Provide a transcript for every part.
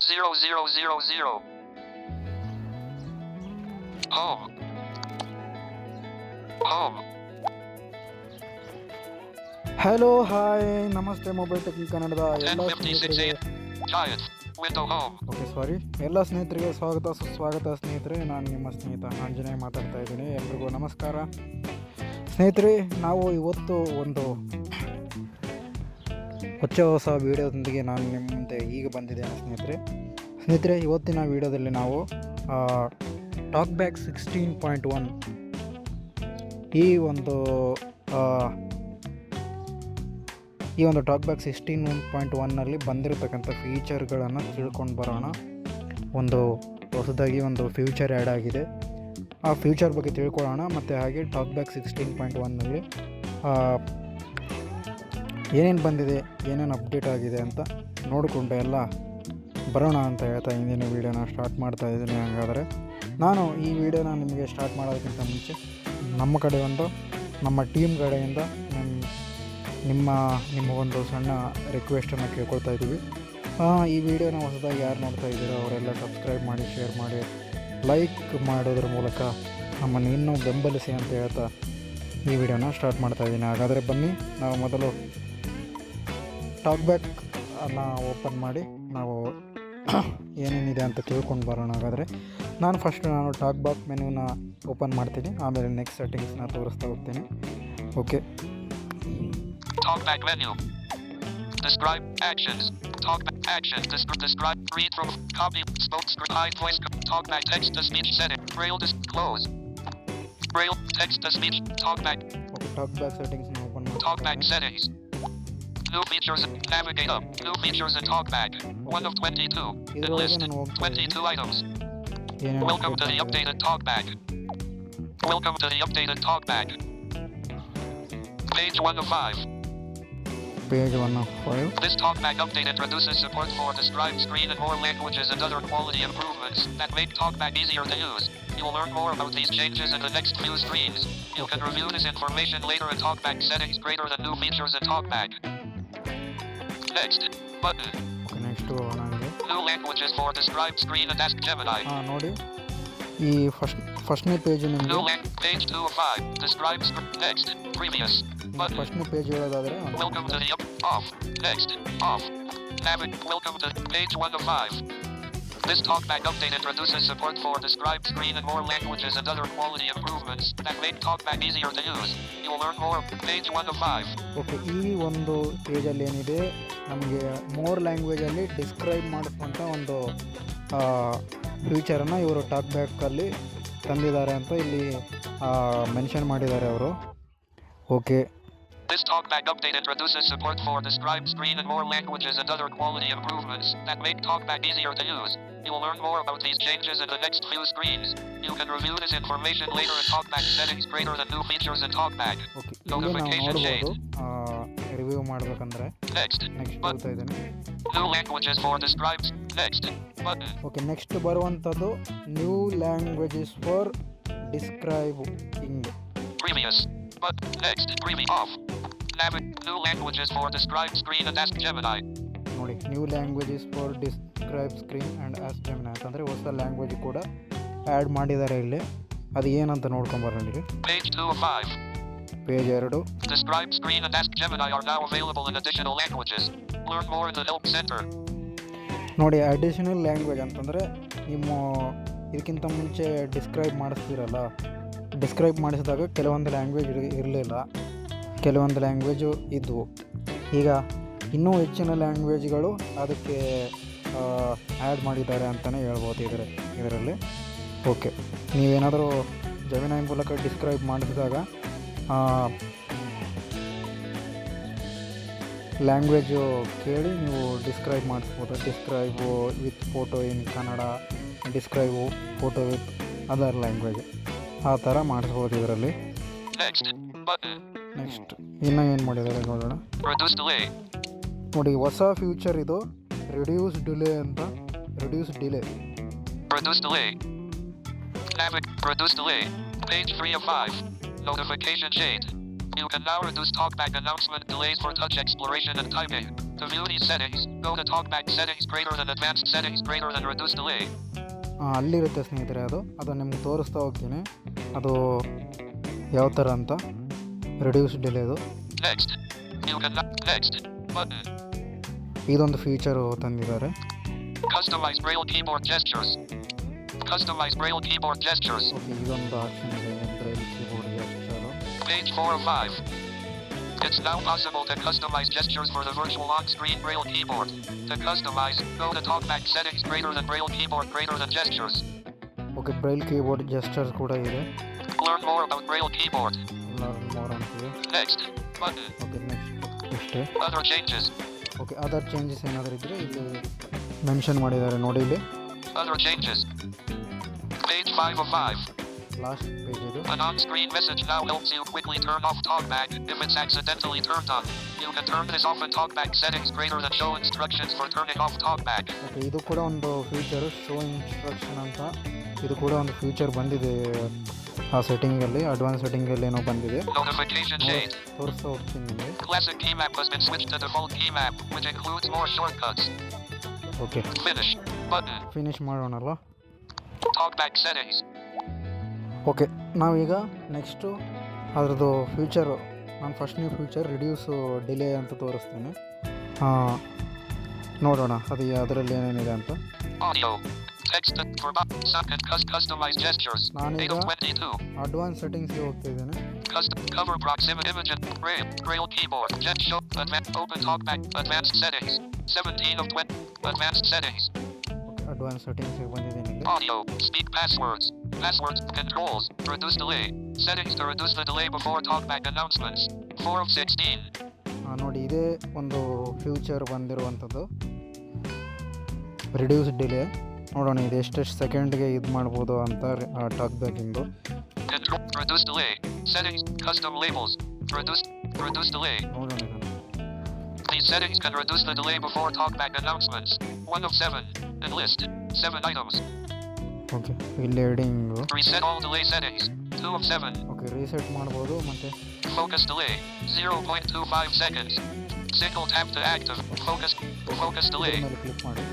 0000. Home. Home. Hello hi ನಮಸ್ತೆ mobile technique ಕನ್ನಡದ ಎಲ್ಲ 10:56 ಸ್ನೇಹಿತರಿಗೆ a.m. Giants. Window home. ಎಲ್ಲ ಸ್ನೇಹಿತರಿಗೆ ಸ್ವಾಗತ ಸುಸ್ವಾಗತ ಸ್ನೇಹಿತರೆ. ನಾನು ನಿಮ್ಮ ಸ್ನೇಹಿತ ಆಂಜನೇಯ ಮಾತಾಡ್ತಾ ಇದ್ದೀನಿ. ಎಲ್ರಿಗೂ ನಮಸ್ಕಾರ ಸ್ನೇಹಿತರೆ. ನಾವು ಇವತ್ತು ಒಂದು ಹೊಸ ವಿಡಿಯೋದೊಂದಿಗೆ ನಾನು ನಿಮ್ಮ ಮುಂದೆ ಈಗ ಬಂದಿದ್ದೇನೆ ಸ್ನೇಹಿತರೆ. ಇವತ್ತಿನ ವಿಡಿಯೋದಲ್ಲಿ ನಾವು ಟಾಕ್ಬ್ಯಾಕ್ 16.1 ಈ ಒಂದು ಟಾಕ್ಬ್ಯಾಕ್ 16.1ನಲ್ಲಿ ಬಂದಿರತಕ್ಕಂಥ ಫೀಚರ್ಗಳನ್ನು ತಿಳ್ಕೊಂಡು ಬರೋಣ. ಹೊಸದಾಗಿ ಒಂದು ಫ್ಯೂಚರ್ ಆ್ಯಡ್ ಆಗಿದೆ, ಆ ಫ್ಯೂಚರ್ ಬಗ್ಗೆ ತಿಳ್ಕೊಳ್ಳೋಣ. ಮತ್ತು ಹಾಗೆ ಟಾಕ್ಬ್ಯಾಕ್ 16.1ನಲ್ಲಿ ಏನೇನು ಬಂದಿದೆ, ಏನೇನು ಅಪ್ಡೇಟ್ ಆಗಿದೆ ಅಂತ ನೋಡಿಕೊಂಡು ಎಲ್ಲ ಬರೋಣ ಅಂತ ಹೇಳ್ತಾ ಇಂದಿನ ವೀಡಿಯೋನ ಸ್ಟಾರ್ಟ್ ಮಾಡ್ತಾ ಇದ್ದೀನಿ. ಹಾಗಾದರೆ ನಾನು ಈ ವಿಡಿಯೋನ ನಿಮಗೆ ಸ್ಟಾರ್ಟ್ ಮಾಡೋದಕ್ಕಿಂತ ಮುಂಚೆ ನಮ್ಮ ಟೀಮ್ ಕಡೆಯಿಂದ ನಿಮ್ಮ ಒಂದು ಸಣ್ಣ ರಿಕ್ವೆಸ್ಟನ್ನು ಕೇಳ್ಕೊಳ್ತಾ ಇದ್ದೀವಿ. ಈ ವಿಡಿಯೋನ ಹೊಸದಾಗಿ ಯಾರು ನೋಡ್ತಾ ಇದ್ದೀರೋ ಅವರೆಲ್ಲ ಸಬ್ಸ್ಕ್ರೈಬ್ ಮಾಡಿ, ಶೇರ್ ಮಾಡಿ, ಲೈಕ್ ಮಾಡೋದ್ರ ಮೂಲಕ ನಮ್ಮನ್ನು ಇನ್ನೂ ಬೆಂಬಲಿಸಿ ಅಂತ ಹೇಳ್ತಾ ಈ ವಿಡಿಯೋನ ಸ್ಟಾರ್ಟ್ ಮಾಡ್ತಾ ಇದ್ದೀನಿ. ಹಾಗಾದರೆ ಬನ್ನಿ, ನಾವು ಮೊದಲು ಟಾಕ್ಬ್ಯಾಕ್ ಓಪನ್ ಮಾಡಿ ನಾವು ಏನೇನಿದೆ ಅಂತ ತಿಳ್ಕೊಂಡು ಬರೋಣ. ಹಾಗಾದರೆ ನಾನು ಟಾಕ್ಬ್ಯಾಕ್ ಮೆನುನ ಓಪನ್ ಮಾಡ್ತೀನಿ, ಆಮೇಲೆ ನೆಕ್ಸ್ಟ್ ಸೆಟ್ಟಿಂಗ್ಸ್ನ ತೋರಿಸ್ತಾ ಹೋಗ್ತೀನಿ. Okay, Talkback menu. Describe actions. Talkback actions. Describe. Read from. Copy. Spoke. Hide voice. Talkback text to speech setting. Braille close. Braille text to speech. Talkback. Okay, talkback settings na open ಮಾಡಿ. Talkback settings. New features. Navigate up. New features in Talkback. 1 of 22. In list. 22 items. Welcome to the updated Talkback. Welcome to the updated Talkback. Page 1 of 5. Page 1 of 5. This Talkback update introduces support for Describe screen in more languages and other quality improvements that make Talkback easier to use. You will learn more about these changes in the next few screens. You can review this information later in Talkback settings greater than new features in Talkback. Next button. Okay, next ನನಗೆ New languages for Describe screen and Ask Gemini. ನೋಡಿ, ಈ ಫಸ್ಟ್ನೇ page ನಿಮಗೆ New page 2 of 5. Describe next previous. ಫಸ್ಟ್ನೇ page ಹೇಳೋದಾದರೆ Welcome to the off. Next off. Welcome to page 1 of 5. This Talkback update introduces support for Describe screen in more languages and other quality improvements that make Talkback easier to use. You will learn more page 1 of 5. Okay, ಈ ಒಂದು ಪೇಜಲ್ಲಿ ಏನಿದೆ, ನಮಗೆ more ಲ್ಯಾಂಗ್ವೇಜಲ್ಲಿ describe ಮಾಡಿಸುವಂಥ ಒಂದು ಫ್ಯೂಚರನ್ನು ಇವರು ಟಾಕ್ಬ್ಯಾಕಲ್ಲಿ ತಂದಿದ್ದಾರೆ ಅಂತ ಇಲ್ಲಿ mention ಮಾಡಿದ್ದಾರೆ ಅವರು. Okay, This Talkback update introduces support for Describe screen in more languages and other quality improvements that make Talkback easier to use. You will learn more about these changes in the next few screens. You can review this information later in Talkback settings greater than new features in Talkback. Okay, Notification shade. Review ಮಾಡಬೇಕಂದ್ರೆ Next. Next ಹೋಗ್ತಾ ಇದ್ದೀನಿ. New languages for Describe. Next button. Okay, next ಬರುವಂಥದ್ದು new languages for describing. Previous. But next preview off. New languages for Describe screen and Ask Gemini. ನೋಡಿ, new languages for describe screen and ask gemini ಅಂತಂದರೆ ಹೊಸ language ಕೂಡ add ಮಾಡಿದ್ದಾರೆ ಇಲ್ಲಿ. ಅದು ಏನಂತ ನೋಡ್ಕೊಂಬರೋಣ. Page 2 of 5. Page 2. Describe screen and Ask Gemini are now available in additional languages. Learn more in the Help Center. ನೋಡಿ, ಅಡಿಷನಲ್ ಲ್ಯಾಂಗ್ವೇಜ್ ಅಂತಂದರೆ ನಿಮ್ಮ ಇದಕ್ಕಿಂತ ಮುಂಚೆ ಡಿಸ್ಕ್ರೈಬ್ ಮಾಡಿಸ್ತೀರಲ್ಲ, ಡಿಸ್ಕ್ರೈಬ್ ಮಾಡಿಸಿದಾಗ ಕೆಲವೊಂದು ಲ್ಯಾಂಗ್ವೇಜ್ ಇರಲಿಲ್ಲ, ಕೆಲವೊಂದು ಲ್ಯಾಂಗ್ವೇಜು ಇದ್ದವು. ಈಗ ಇನ್ನೂ ಹೆಚ್ಚಿನ ಲ್ಯಾಂಗ್ವೇಜ್ಗಳು ಅದಕ್ಕೆ ಆ್ಯಡ್ ಮಾಡಿದ್ದಾರೆ ಅಂತಲೇ ಹೇಳ್ಬೋದು ಇದರಲ್ಲಿ. ಓಕೆ, ನೀವೇನಾದರೂ ಜೆಮಿನಿ ಮೂಲಕ ಡಿಸ್ಕ್ರೈಬ್ ಮಾಡಿಸಿದಾಗ ಲ್ಯಾಂಗ್ವೇಜು ಕೇಳಿ ನೀವು ಡಿಸ್ಕ್ರೈಬ್ ಮಾಡಿಸ್ಬೋದು. Describe with photo in Kannada, describe photo with other language, ಆ ಥರ ಮಾಡಿಸ್ಬೋದು ಇದರಲ್ಲಿ. ನೆಕ್ಸ್ಟ್ ಇನ್ನೂ ಏನು ಮಾಡಿದ್ದಾರೆ ನೋಡೋಣ. ನೋಡಿ, ಹೊಸ ಫ್ಯೂಚರ್ ಇದು, ರಿಡ್ಯೂಸ್ ಡಿಲೇ ಅಂತ. Reduce delay. Page 3 of 5. Notification shade. You can now reduce Talkback announcement delays for touch exploration and typing. To view these settings, go to TalkBack settings greater than advanced settings greater than reduce delay. ಅಲ್ಲಿರುತ್ತೆ ಸ್ನೇಹಿತರೆ, ಅದು ನಿಮ್ಗೆ ತೋರಿಸ್ತಾ ಹೋಗ್ತೀನಿ ಅದು ಯಾವ ಥರ ಅಂತ. ರಿಡ್ಯೂಸ್ ಡಿಲೇದು Next. You can next button. ಇದೊಂದು ಫೀಚರು ತಂದಿದ್ದಾರೆ. Customize Braille keyboard gestures. Customize Braille keyboard gestures. Okay, ಇದೊಂದು ಆಪ್ಷನ್ ಇದೆ, Braille keyboard gesture. Page 4 of 5. It's now possible to customize gestures for the virtual on-screen Braille keyboard. To customize, go to TalkBack settings greater than Braille keyboard greater than gestures. Okay, Braille keyboard gestures ಕೂಡ ಇದೆ. Learn more about Braille keyboard. More ಅಂತೀವಿ. Next button. Okay, next ಇಷ್ಟೇ. Other changes. Okay, other changes ಏನಾದರೂ ಇದ್ದರೆ ಇಲ್ಲಿ mention ಮಾಡಿದ್ದಾರೆ ನೋಡಿ ಇಲ್ಲಿ. Other changes. Page 5 of 5. Last page ಇದು. An on-screen message now helps you quickly turn off TalkBack if it's accidentally turned on. You can turn this off in TalkBack settings greater than show instructions for turning off TalkBack. Okay, ಇದು ಕೂಡ ಒಂದು feature, show instruction ಅಂತ. ಇದು ಕೂಡ ಒಂದು feature ಬಂದಿದೆ ಆ ಸೆಟ್ಟಿಂಗಲ್ಲಿ, advance ಸೆಟ್ಟಿಂಗಲ್ಲಿ ಏನೋ ಬಂದಿದೆ. Notification shade. ತೋರಿಸ್ತಾ ಹೋಗ್ತೀನಿ ನಿಮಗೆ. Classic key map has been switched to default key map, which includes more shortcuts. Okay, Finish button. Finish ಮಾಡೋಣಲ್ಲ. TalkBack settings. ಓಕೆ, ನಾವೀಗ ನೆಕ್ಸ್ಟು ಅದರದ್ದು ಫ್ಯೂಚರು, ನಾನು ಫಸ್ಟ್ ನೀವು ಫ್ಯೂಚರ್ ರಿಡ್ಯೂಸು ಡಿಲೇ ಅಂತ ತೋರಿಸ್ತೀನಿ. ನೋಡೋಣ ಅದು ಅದರಲ್ಲಿ ಏನೇನಿದೆ ಅಂತ. Audio. Text for second customize gestures. ನಾನೀಗ 822. ಅಡ್ವಾನ್ಸ್ ಸೆಟ್ಟಿಂಗ್ಸ್ಗೆ ಹೋಗ್ತಾ ಇದ್ದೇನೆ. Custom cover proximity image and Braille keyboard. Jet show open TalkBack advanced settings. 17 of 20 advanced settings. Okay, advance ಸೆಟ್ಟಿಂಗ್ಸ್ಗೆ ಬಂದಿದ್ದೀನಿ ಇಲ್ಲಿ. Audio. Speak passwords. Passwords. Controls. Reduce delay. Settings to reduce the delay before TalkBack announcements. 4 of 16. ನೋಡಿ, ಇದೇ ಒಂದು future ಬಂದಿರುವಂಥದ್ದು, reduce delay. ನೋಡೋಣ ಇದು ಎಷ್ಟೆಷ್ಟು ಸೆಕೆಂಡ್ಗೆ ಇದು ಮಾಡ್ಬೋದು ಅಂತ ಟಾಕ್ಬ್ಯಾಕಿಂದು. Reduce delay. Settings. Custom labels. Reduce delay. ನೋಡೋಣ ಇದನ್ನು. These settings can reduce the delay before TalkBack announcements. 1 of 7. Enlist. 7 items. Okay, ಇಲ್ಲಿ heading. Reset all delay settings. 2 of 7. Okay, reset ಮಾಡ್ಬೋದು. ಮತ್ತು Focus delay. 0.25 seconds. Single tap to active. Focus delay. ಮೇಲೆ click ಮಾಡಿ,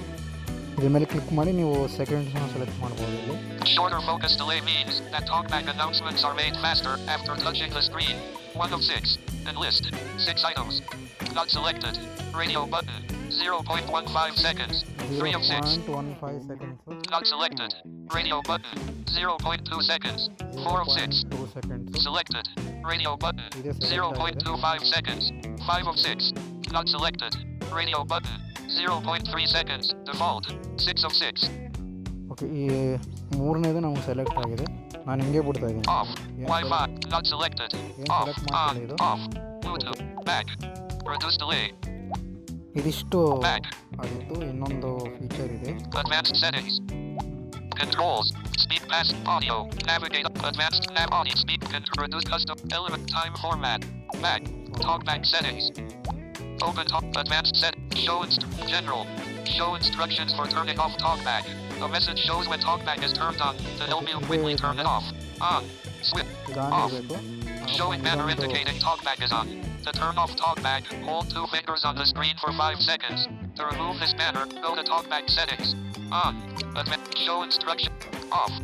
ಇದ್ರ ಮೇಲೆ click ಮಾಡಿ ನೀವು ಸೆಕೆಂಡ್ಸ್ನ select ಮಾಡ್ಬೋದು ಇಲ್ಲಿ. Shorter focus delay means that TalkBack announcements are made faster after touching the screen. 1 of 6. Enlist. 6 items. Not selected. Radio button. 0.15 seconds. 3 of 6. 0.15 seconds. Not selected. Radio button. 0.2 seconds. 4 of 6. 2 seconds. Selected. Radio button. It is selected. 0.25 seconds. 5 of 6. Not selected. Radio button. 0.3 seconds. Default. 6 of 6. Okay, ಈ ಮೂರನೇದು ನಮಗೆ select ಆಗಿದೆ. ನಾನು ಹಿಂಗೆ ಬಿಡ್ತಾ ಇದ್ದೀನಿ. Off. Wi-Fi. Not selected. Off. select ಮಾಡ್ಕೊಳ್ಳಿ On. ಇದು. Off. Bluetooth. Back. Reduce delay. ಇದಿಷ್ಟು Back. ಆಗಿತ್ತು. ಇನ್ನೊಂದು ಫೀಚರ್ ಇದೆ. Advanced settings. Controls. Speak pass. Audio. Navigate. Advanced nav audio. Speak. Reduce custom element time format. Back. TalkBack settings. Open talk. Advanced set. Show general. Show instructions for turning off TalkBack. A message shows when TalkBack is turned on to help you quickly turn it off. On. Switch. Off. ಇದಾಗಿರಬೇಕು. Showing banner indicating TalkBack is on. To turn off TalkBack, hold 2 fingers on the screen for 5 seconds. To remove this banner, go to TalkBack settings. On. Show instruction. Off.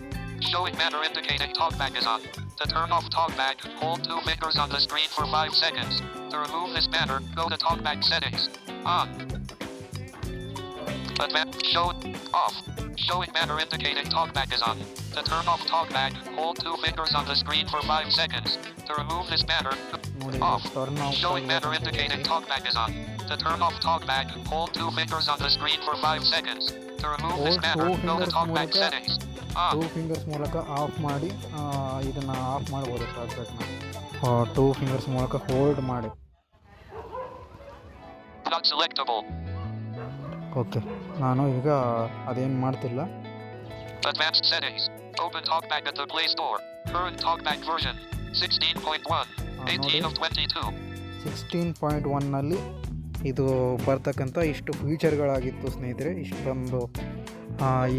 Showing banner indicating TalkBack is on. To turn off TalkBack, hold 2 fingers on the screen for 5 seconds. To remove this banner, go to TalkBack settings. On. Show off. Showing banner indicating TalkBack is on. To turn off TalkBack, hold 2 fingers on the screen for 5 seconds. To remove this banner, ನೋಡಿ, off. Turn off Showing banner indicating TalkBack is on. To turn off TalkBack, hold 2 fingers on the screen for 5 seconds. To remove this Hold banner, 2 go to fingers TalkBack ಮೂಲಕ settings. On. 2 fingers ಮೂಲಕ of ಮಾಡಿ ಇದನ್ನು of ಮಾಡ್ಬೋದು ಟಾಕ್ಬ್ಯಾಕ್ನ. 2 fingers ಮೂಲಕ hold ಮಾಡಿ. Not selectable. Okay, ನಾನು ಈಗ ಅದೇನು ಮಾಡ್ತಿಲ್ಲ. Advanced settings. Open TalkBack at the Play Store. Current TalkBack version 16.1. 18 of 22. 16.1ನಲ್ಲಿ ಇದು ಬರ್ತಕ್ಕಂಥ ಇಷ್ಟು ಫ್ಯೂಚರ್ಗಳಾಗಿತ್ತು ಸ್ನೇಹಿತರೆ. ಇಷ್ಟೊಂದು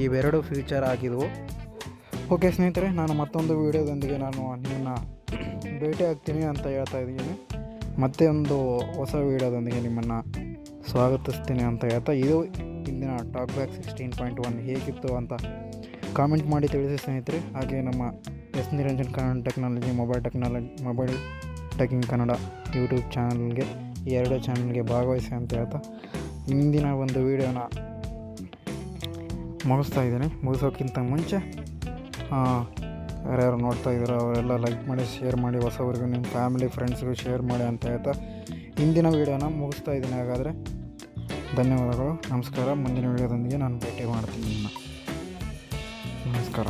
ಇವೆರಡು ಫ್ಯೂಚರ್ ಆಗಿದ್ವು. ಓಕೆ ಸ್ನೇಹಿತರೆ, ನಾನು ಮತ್ತೊಂದು ವೀಡಿಯೋದೊಂದಿಗೆ ನಾನು ನಿಮ್ಮನ್ನು ಭೇಟಿ ಆಗ್ತೀನಿ ಅಂತ ಹೇಳ್ತಾ ಇದ್ದೀನಿ. ಮತ್ತೆ ಒಂದು ಹೊಸ ವೀಡಿಯೋದೊಂದಿಗೆ ನಿಮ್ಮನ್ನು ಸ್ವಾಗತಿಸ್ತೀನಿ ಅಂತ ಹೇಳ್ತಾ ಇದು ಇಂದಿನ ಟಾಕ್ ಬ್ಯಾಕ್ 16.1 ಹೇಗಿತ್ತು ಅಂತ ಕಾಮೆಂಟ್ ಮಾಡಿ ತಿಳಿಸಿ ಸ್ನೇಹಿತರೆ. ಹಾಗೆ ನಮ್ಮ S Niranjan Kannada technology mobile teching Kannada YouTube ಚಾನಲ್ಗೆ ಈ 2 ಚಾನಲ್ಗೆ ಭಾಗವಹಿಸಿ ಅಂತ ಹೇಳ್ತಾ ಇಂದಿನ ಒಂದು ವೀಡಿಯೋನ ಮುಗಿಸ್ತಾ ಇದ್ದೀನಿ. ಮುಗಿಸೋಕ್ಕಿಂತ ಮುಂಚೆ ಯಾರ್ಯಾರು ನೋಡ್ತಾ ಇದ್ದೀರೋ ಅವರೆಲ್ಲ ಲೈಕ್ ಮಾಡಿ, ಶೇರ್ ಮಾಡಿ, ಹೊಸವರಿಗೂ ನಿಮ್ಮ ಫ್ಯಾಮಿಲಿ ಫ್ರೆಂಡ್ಸ್ಗೂ ಶೇರ್ ಮಾಡಿ ಅಂತ ಹೇಳ್ತಾ ಇಂದಿನ ವೀಡಿಯೋನ ಮುಗಿಸ್ತಾ ಇದ್ದೀನಿ. ಹಾಗಾದರೆ ಧನ್ಯವಾದಗಳು, ನಮಸ್ಕಾರ. ಮುಂದಿನ ವೀಡಿಯೋದೊಂದಿಗೆ ನಾನು ಭೇಟಿ ಮಾಡ್ತೀನಿ. ನಮಸ್ಕಾರ.